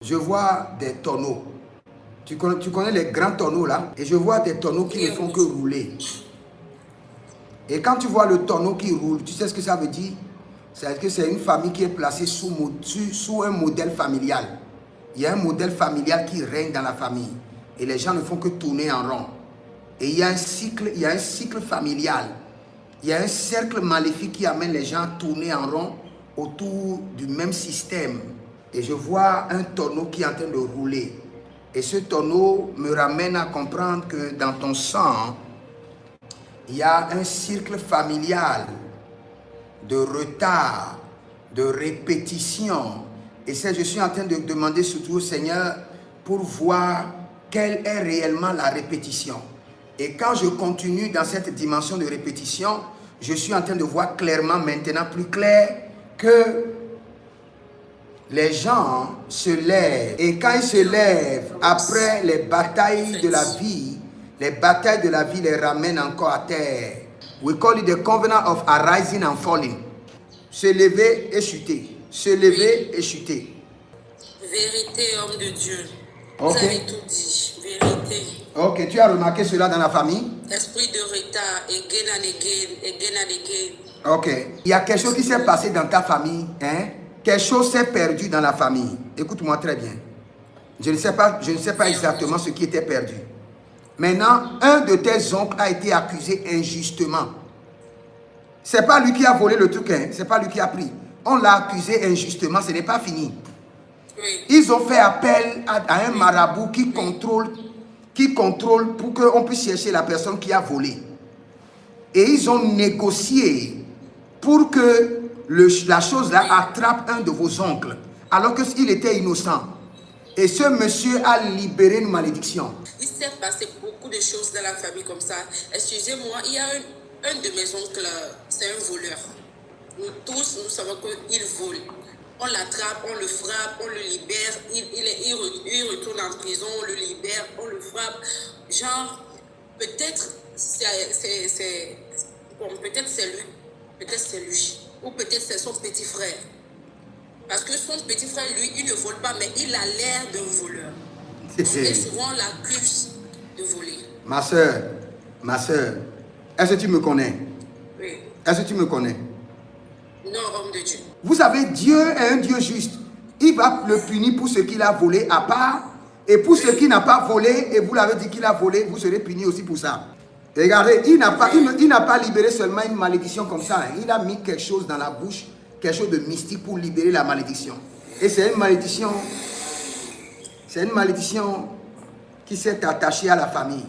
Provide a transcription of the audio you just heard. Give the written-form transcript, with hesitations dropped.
Je vois des tonneaux. Tu connais les grands tonneaux là? Et je vois des tonneaux qui ne font que rouler. Et quand tu vois le tonneau qui roule, tu sais ce que ça veut dire? C'est que c'est une famille qui est placée sous un modèle familial. Il y a un modèle familial qui règne dans la famille. Et les gens ne font que tourner en rond. Et il y a un cycle familial. Il y a un cercle maléfique qui amène les gens à tourner en rond autour du même système. Et je vois un tonneau qui est en train de rouler. Et ce tonneau me ramène à comprendre que dans ton sang, il y a un cycle familial de retard, de répétition. Et je suis en train de demander surtout au Seigneur pour voir quelle est réellement la répétition. Et quand je continue dans cette dimension de répétition, je suis en train de voir clairement maintenant, plus clair, que les gens se lèvent. Et quand ils se lèvent, après les batailles de la vie, les ramènent encore à terre. We call it the covenant of arising and falling. Se lever et chuter. Se lever et chuter. Vérité, homme de Dieu. Okay. Vous avez tout dit. Vérité. Ok, tu as remarqué cela dans la famille? Esprit de retard, again and again, again and again. Ok. Il y a quelque chose qui s'est passé dans ta famille, hein? Quelque chose s'est perdu dans la famille. Écoute-moi très bien. Je ne sais pas exactement ce qui était perdu. Maintenant, un de tes oncles a été accusé injustement. C'est pas lui qui a volé le truc, hein? C'est pas lui qui a pris. On l'a accusé injustement, ce n'est pas fini. Oui. Ils ont fait appel à un marabout qui contrôle pour qu'on puisse chercher la personne qui a volé. Et ils ont négocié pour que la chose là attrape un de vos oncles, alors qu'il était innocent. Et ce monsieur a libéré une malédiction. Il s'est passé beaucoup de choses dans la famille comme ça. Excusez-moi, il y a un de mes oncles, c'est un voleur. Nous tous, nous savons qu'il vole. On l'attrape, on le frappe, on le libère, il retourne en prison, on le libère, on le frappe. Genre, peut-être peut-être c'est lui, ou peut-être c'est son petit frère. Parce que son petit frère, lui, il ne vole pas, mais il a l'air d'un voleur. Et souvent, on l'accuse de voler. Ma soeur, est-ce que tu me connais? Oui. Est-ce que tu me connais? Non, homme de Dieu. Vous savez, Dieu est un Dieu juste. Il va le punir pour ce qu'il a volé à part. Et pour ce qui n'a pas volé, et vous l'avez dit qu'il a volé, vous serez puni aussi pour ça. Regardez, il n'a pas libéré seulement une malédiction comme ça. Il a mis quelque chose dans la bouche, quelque chose de mystique pour libérer la malédiction. Et c'est une malédiction qui s'est attachée à la famille.